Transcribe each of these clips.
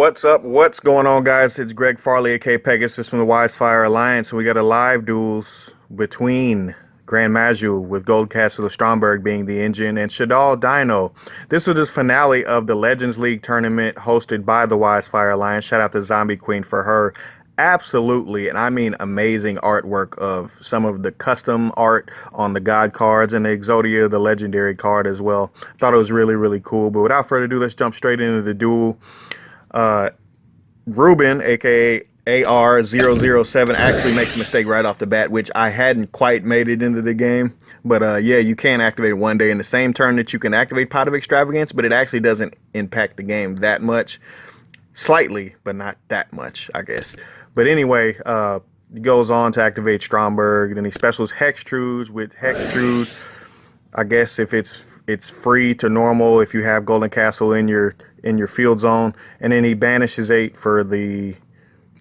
What's up? What's going on, guys? It's Greg Farley, aka Pegasus from the Wisefire Alliance. We got a live duels between Gren Maju with Gold Castle of Stromberg being the engine and Shaddoll Dino. This was the finale of the Legends League tournament hosted by the Wisefire Alliance. Shout out to Zombie Queen for her absolutely, and I mean amazing artwork of some of the custom art on the God cards and the Exodia, the legendary card as well. Thought it was really, really cool. But without further ado, let's jump straight into the duel. Ruben, aka AR007, actually makes a mistake right off the bat, which I hadn't quite made it into the game. But yeah, you can activate it one day in the same turn that you can activate Pot of Extravagance, but it actually doesn't impact the game that much. Slightly, but not that much, I guess. But anyway, he goes on to activate Stromberg, then he specials Hextrude with Hextrude. I guess if it's free to normal if you have Golden Castle in your field zone, and then he banishes 8 for the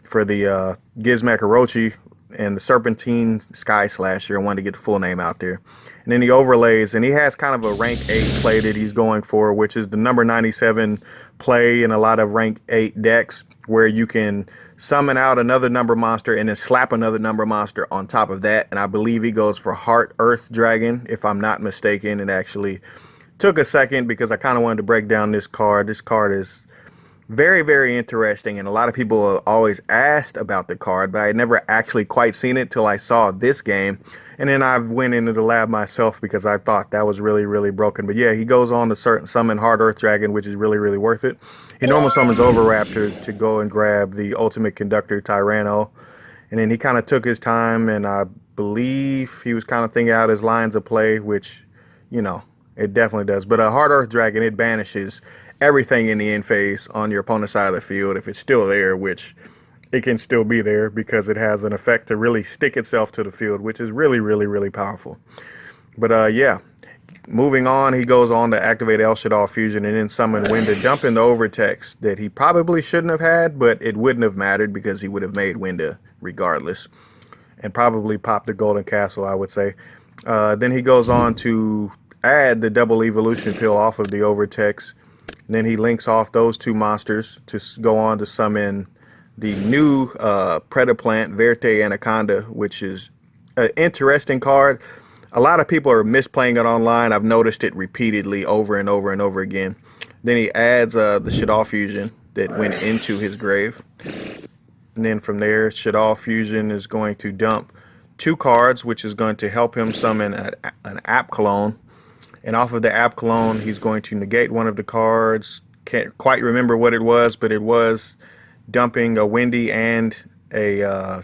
Gizmek Orochi and the Serpentine Sky Slasher. I wanted to get the full name out there. And then he overlays, and he has kind of a rank 8 play that he's going for, which is the number 97 play in a lot of rank 8 decks, where you can summon out another number monster and then slap another number monster on top of that. And I believe he goes for Heart Earth Dragon, if I'm not mistaken. It actually took a second because I kind of wanted to break down this card. This card is very, very interesting, and a lot of people always asked about the card, but I had never actually quite seen it till I saw this game. And then I went into the lab myself because I thought that was really, really broken. But yeah, he goes on to summon Hard Earth Dragon, which is really, really worth it. He normal summons Overraptor to go and grab the Ultimate Conductor Tyranno. And then he kind of took his time, and I believe he was kind of thinking out his lines of play, which, you know, it definitely does. But a Hard Earth Dragon, it banishes everything in the end phase on your opponent's side of the field if it's still there, which it can still be there because it has an effect to really stick itself to the field, which is really, really, really powerful. But yeah, moving on, he goes on to activate El Shaddoll Fusion and then summon Winda, dumping the Overtext that he probably shouldn't have had, but it wouldn't have mattered because he would have made Winda regardless, and probably popped the Golden Castle, I would say. Then he goes on to add the double evolution pill off of the Overtext. And then he links off those 2 monsters to go on to summon the new Predaplant, Verte Anaconda, which is an interesting card. A lot of people are misplaying it online. I've noticed it repeatedly over and over and over again. Then he adds the Shaddoll Fusion that went into his grave. And then from there, Shaddoll Fusion is going to dump 2 cards, which is going to help him summon an App Clone. And off of the App Clone, he's going to negate one of the cards. Can't quite remember what it was, but it was dumping a Windy and a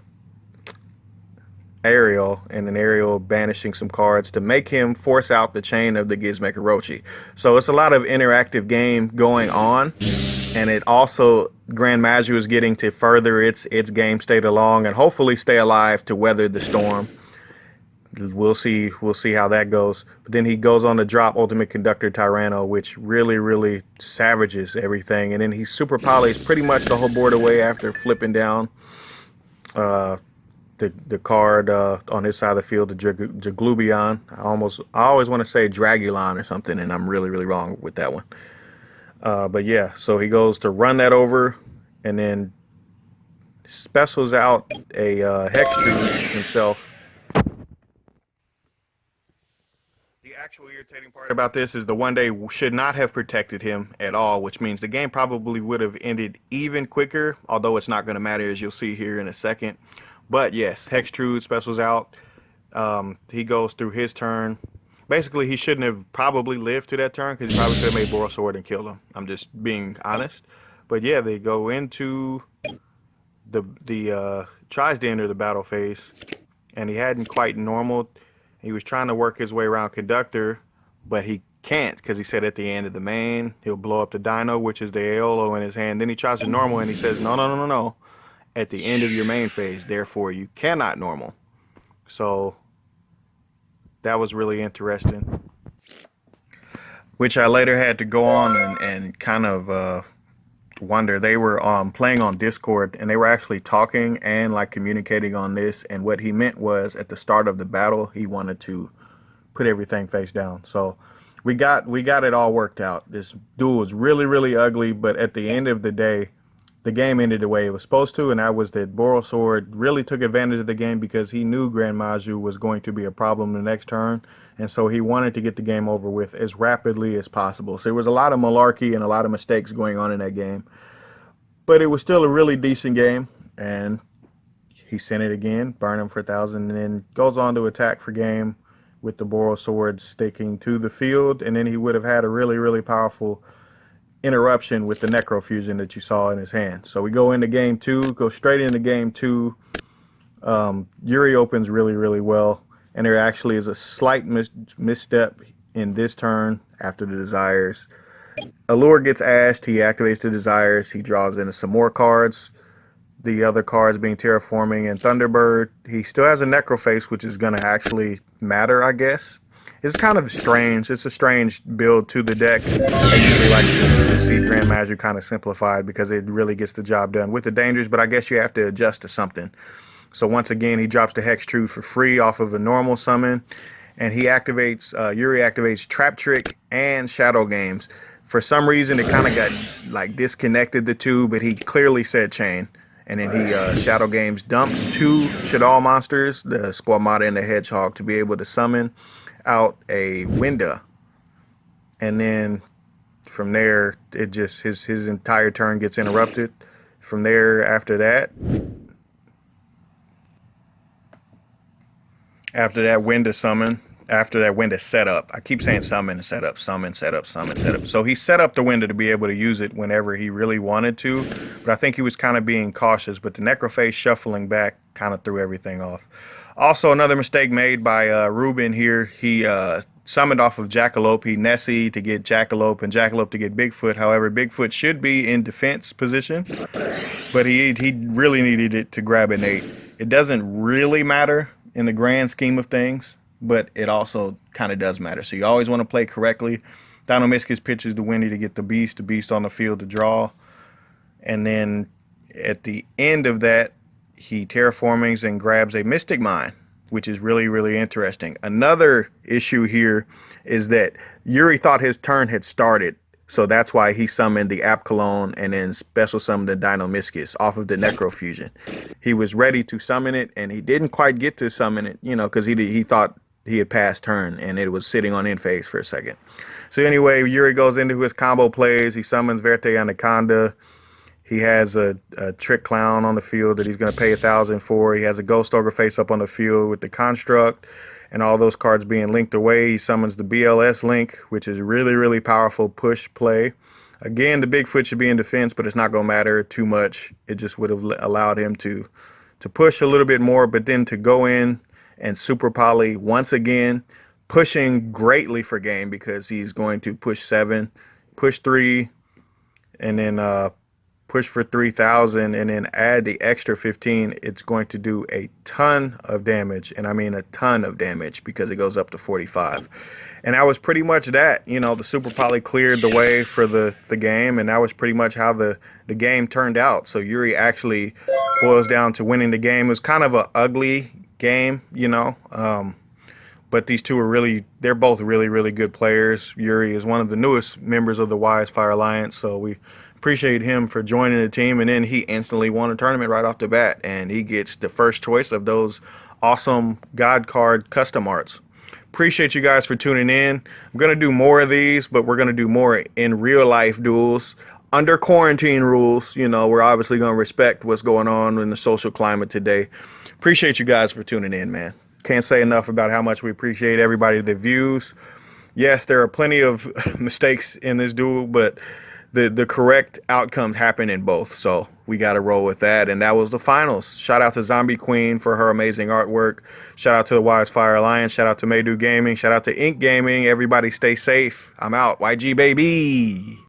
Aerial, and an Aerial banishing some cards to make him force out the chain of the Gizmek Orochi. So it's a lot of interactive game going on, and it also, Gren Maju is getting to further its game state along and hopefully stay alive to weather the storm. We'll see how that goes. But then he goes on to drop Ultimate Conductor Tyranno, which really, really savages everything. And then he super polys pretty much the whole board away after flipping down the card on his side of the field, the Jaglubion. I always want to say Dragulon or something, and I'm really, really wrong with that one. But yeah, so he goes to run that over and then specials out a Hextrude himself. The actual irritating part about this is the one day should not have protected him at all, which means the game probably would have ended even quicker, although it's not going to matter, as you'll see here in a second. But yes, Hextrude specials out. He goes through his turn. Basically, he shouldn't have probably lived to that turn because he probably could have made Borosword and killed him. I'm just being honest. But yeah, they go into the tries to enter the battle phase, and he hadn't quite normal. He was trying to work his way around Conductor, but he can't because he said at the end of the main, he'll blow up the Dino, which is the Aeolo in his hand. Then he tries to normal, and he says, no, no, no, no, no. At the end of your main phase, therefore you cannot normal. So that was really interesting. Which I later had to go on and kind of wonder. They were playing on Discord, and they were actually talking and like communicating on this, and what he meant was at the start of the battle he wanted to put everything face down. So we got it all worked out. This duel was really, really ugly, but at the end of the day, the game ended the way it was supposed to, and that was that Borosword really took advantage of the game because he knew Gren Maju was going to be a problem the next turn, and so he wanted to get the game over with as rapidly as possible. So there was a lot of malarkey and a lot of mistakes going on in that game, but it was still a really decent game, and he sent it again, burn him for 1,000, and then goes on to attack for game with the Borosword sticking to the field, and then he would have had a really, really powerful interruption with the Necrofusion that you saw in his hand. So we go into game 2, go straight into game 2. Yuri opens really, really well, and there actually is a slight misstep in this turn after the Desires. Allure gets ashed, he activates the Desires, he draws in some more cards. The other cards being Terraforming and Thunderbird. He still has a Necroface, which is going to actually matter, I guess. It's kind of strange. It's a strange build to the deck. I usually like to see Gren Maju kind of simplified because it really gets the job done with the dangers, but I guess you have to adjust to something. So once again, he drops the Hextrude for free off of a normal summon, and he activates, Yuri activates Trap Trick and Shaddoll Games. For some reason, it kind of got like disconnected the two, but he clearly said chain. And then he Shaddoll Games dumps 2 Shaddoll monsters, the Squamata and the Hedgehog, to be able to summon out a Winda, and then from there it just his entire turn gets interrupted. From there, after that Winda summon, after that Winda setup. I keep saying summon and setup, summon, setup, summon, setup. So he set up the Winda to be able to use it whenever he really wanted to, but I think he was kind of being cautious, but the Necroface shuffling back kind of threw everything off. Also, another mistake made by RUBEN here. He summoned off of Jackalope. He Nessie to get Jackalope and Jackalope to get Bigfoot. However, Bigfoot should be in defense position, but he really needed it to grab an 8. It doesn't really matter in the grand scheme of things, but it also kind of does matter. So you always want to play correctly. Dino Miscus pitches to Windy to get the beast on the field to draw. And then at the end of that, he terraformings and grabs a Mystic Mine, which is really, really interesting. Another issue here is that Yuri thought his turn had started, so that's why he summoned the App Cologne and then special summoned the Dino Miscus off of the Necrofusion. He was ready to summon it, and he didn't quite get to summon it, you know, because he thought he had passed turn, and it was sitting on end phase for a second. So anyway, Yuri goes into his combo plays. He summons Verte Anaconda. He has a Trick Clown on the field that he's going to pay 1,000 for. He has a Ghost Ogre face up on the field with the Construct, and all those cards being linked away. He summons the BLS Link, which is really, really powerful push play. Again, the Bigfoot should be in defense, but it's not going to matter too much. It just would have allowed him to push a little bit more, but then to go in and Super Poly once again, pushing greatly for game because he's going to push 7, push 3, and then push for 3,000, and then add the extra 15. It's going to do a ton of damage, and I mean a ton of damage because it goes up to 45. And that was pretty much that. You know, the Super Poly cleared the way for the game, and that was pretty much how the game turned out. So Yuri actually boils down to winning the game. It was kind of an ugly game, you know, but these two are they're both really, really good players. Yuri is one of the newest members of the Wildfire Alliance, so we appreciate him for joining the team, and then he instantly won a tournament right off the bat, and he gets the first choice of those awesome God card custom arts. Appreciate you guys for tuning in. I'm going to do more of these, but we're going to do more in real life duels under quarantine rules. You know, we're obviously going to respect what's going on in the social climate today. Appreciate you guys for tuning in, man. Can't say enough about how much we appreciate everybody that views. Yes, there are plenty of mistakes in this duel, but the correct outcomes happen in both, so we got to roll with that. And that was the finals. Shout out to Zombie Queen for her amazing artwork. Shout out to the Wildfire Alliance. Shout out to Maydu Gaming. Shout out to Ink Gaming. Everybody stay safe. I'm out. YG baby.